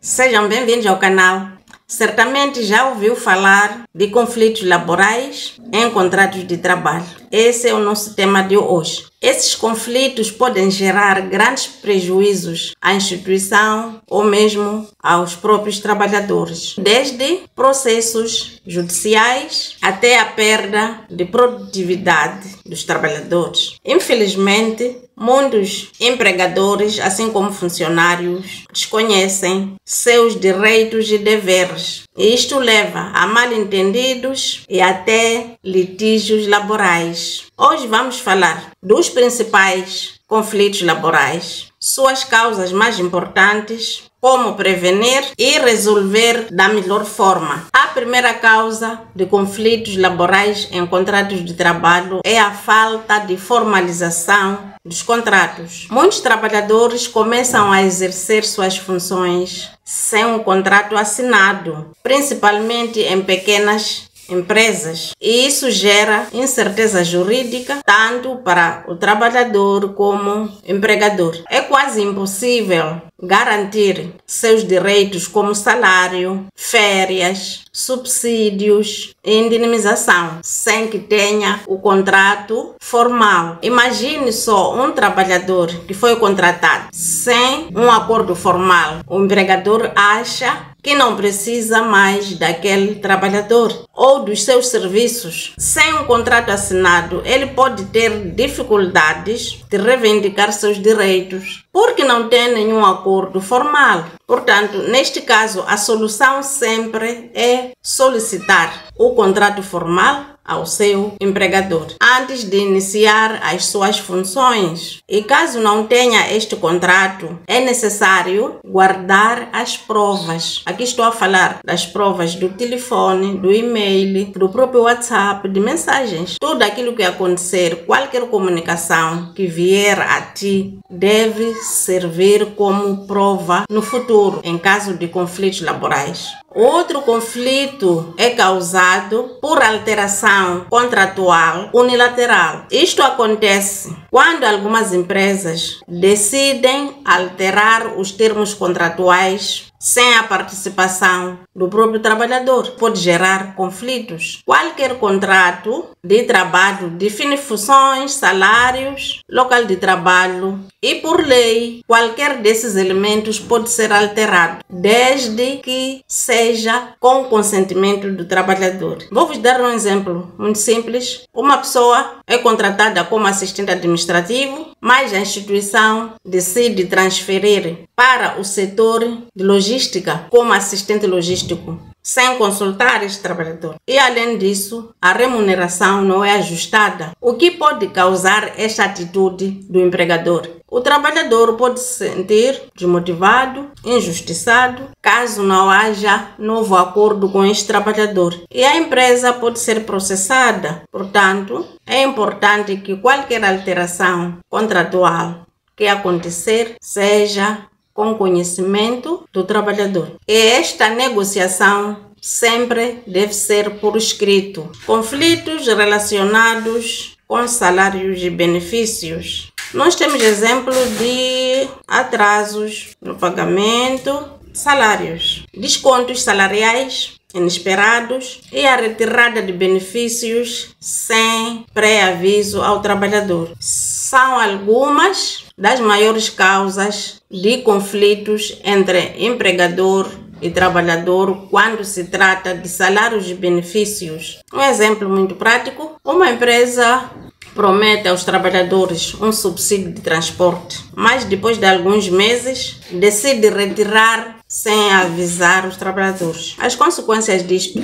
Sejam bem-vindos ao canal. Certamente já ouviu falar de conflitos laborais em contratos de trabalho. Esse é o nosso tema de hoje. Esses conflitos podem gerar grandes prejuízos à instituição ou mesmo aos próprios trabalhadores, desde processos judiciais até a perda de produtividade dos trabalhadores. Infelizmente, muitos empregadores, assim como funcionários, desconhecem seus direitos e deveres. E isto leva a mal-entendidos e até litígios laborais. Hoje vamos falar dos principais conflitos laborais, suas causas mais importantes, como prevenir e resolver da melhor forma. A primeira causa de conflitos laborais em contratos de trabalho é a falta de formalização dos contratos. Muitos trabalhadores começam a exercer suas funções sem um contrato assinado, principalmente em pequenas empresas, e isso gera incerteza jurídica tanto para o trabalhador como o empregador. É quase impossível garantir seus direitos como salário, férias, subsídios e indenização sem que tenha o contrato formal. Imagine só um trabalhador que foi contratado sem um acordo formal. O empregador acha que não precisa mais daquele trabalhador ou dos seus serviços. Sem um contrato assinado, ele pode ter dificuldades de reivindicar seus direitos, porque não tem nenhum acordo formal. Portanto, neste caso, a solução sempre é solicitar o contrato formal ao seu empregador antes de iniciar as suas funções. E caso não tenha este contrato, é necessário guardar as provas. Aqui estou a falar das provas do telefone, do e-mail, do próprio WhatsApp, de mensagens. Tudo aquilo que acontecer, qualquer comunicação que vier a ti, deve servir como prova no futuro, em caso de conflitos laborais. Outro conflito é causado por alteração contratual unilateral. Isto acontece quando algumas empresas decidem alterar os termos contratuais sem a participação do próprio trabalhador. Pode gerar conflitos. Qualquer contrato de trabalho define funções, salários, local de trabalho e, por lei, qualquer desses elementos pode ser alterado, desde que seja com o consentimento do trabalhador. Vou vos dar um exemplo muito simples. Uma pessoa é contratada como assistente administrativo, mas a instituição decide transferir para o setor de logística como assistente logístico, sem consultar este trabalhador. E, além disso, a remuneração não é ajustada, o que pode causar esta atitude do empregador. O trabalhador pode se sentir desmotivado, injustiçado, caso não haja novo acordo com este trabalhador. E a empresa pode ser processada. Portanto, é importante que qualquer alteração contratual que acontecer seja com conhecimento do trabalhador. E esta negociação sempre deve ser por escrito. Conflitos relacionados com salários e benefícios. Nós temos exemplo de atrasos no pagamento de salários, descontos salariais inesperados e a retirada de benefícios sem pré-aviso ao trabalhador. São algumas das maiores causas de conflitos entre empregador e trabalhador quando se trata de salários e benefícios. Um exemplo muito prático: uma empresa promete aos trabalhadores um subsídio de transporte, mas depois de alguns meses decide retirar sem avisar os trabalhadores. As consequências disto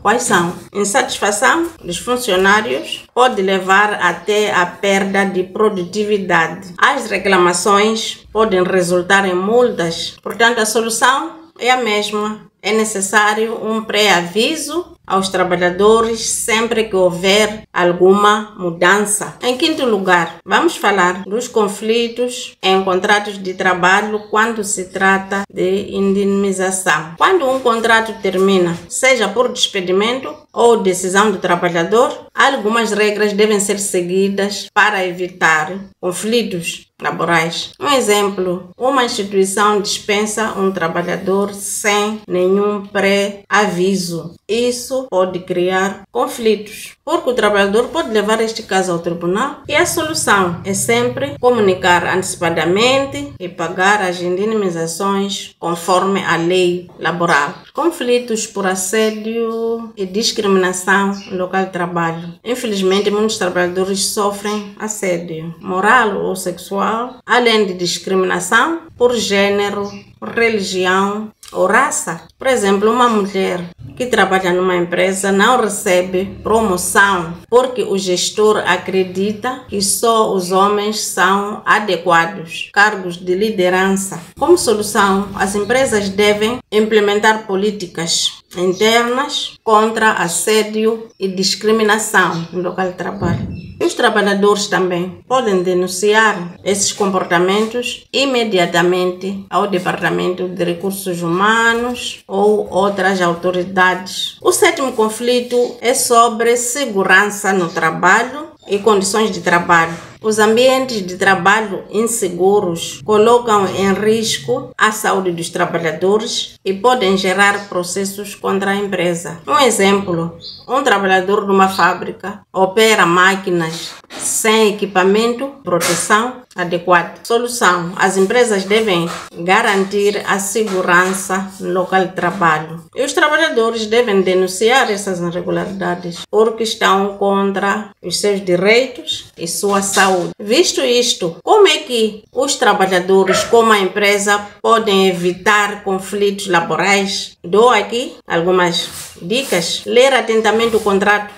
quais são? Insatisfação dos funcionários pode levar até a perda de produtividade. As reclamações podem resultar em multas. Portanto, a solução é a mesma. É necessário um pré-aviso aos trabalhadores sempre que houver alguma mudança. Em quinto lugar, vamos falar dos conflitos em contratos de trabalho quando se trata de indenização. Quando um contrato termina, seja por despedimento ou decisão do trabalhador, algumas regras devem ser seguidas para evitar conflitos laborais. Um exemplo, uma instituição dispensa um trabalhador sem nenhum pré-aviso. Isso pode criar conflitos, porque o trabalhador pode levar este caso ao tribunal e a solução é sempre comunicar antecipadamente e pagar as indenizações conforme a lei laboral. Conflitos por assédio e discriminação no local de trabalho. Infelizmente, muitos trabalhadores sofrem assédio moral ou sexual, além de discriminação por gênero, religião ou raça. Por exemplo, uma mulher que trabalha numa empresa não recebe promoção porque o gestor acredita que só os homens são adequados, cargos de liderança. Como solução, as empresas devem implementar políticas internas contra assédio e discriminação no local de trabalho. Os trabalhadores também podem denunciar esses comportamentos imediatamente ao Departamento de Recursos Humanos ou outras autoridades. O sétimo conflito é sobre segurança no trabalho e condições de trabalho. Os ambientes de trabalho inseguros colocam em risco a saúde dos trabalhadores e podem gerar processos contra a empresa. Um exemplo, um trabalhador numa fábrica opera máquinas sem equipamento de proteção adequado. Solução: as empresas devem garantir a segurança no local de trabalho. E os trabalhadores devem denunciar essas irregularidades porque estão contra os seus direitos e sua saúde. Visto isto, como é que os trabalhadores, como a empresa, podem evitar conflitos laborais? Dou aqui algumas dicas. Ler atentamente o contrato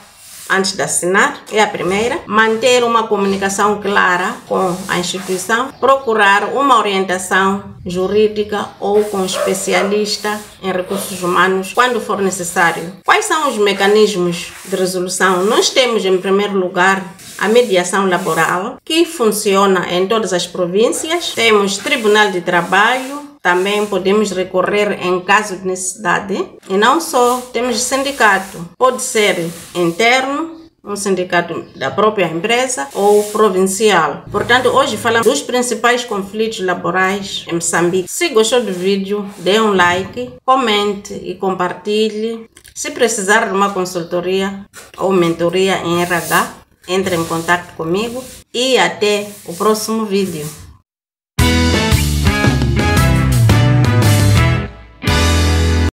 antes de assinar é a primeira. Manter uma comunicação clara com a instituição. Procurar uma orientação jurídica ou com especialista em recursos humanos quando for necessário. Quais são os mecanismos de resolução? Nós temos, em primeiro lugar, a mediação laboral, que funciona em todas as províncias. Temos Tribunal de Trabalho. Também podemos recorrer em caso de necessidade. E não só, temos sindicato. Pode ser interno, um sindicato da própria empresa ou provincial. Portanto, hoje falamos dos principais conflitos laborais em Moçambique. Se gostou do vídeo, dê um like, comente e compartilhe. Se precisar de uma consultoria ou mentoria em RH, entre em contato comigo e até o próximo vídeo.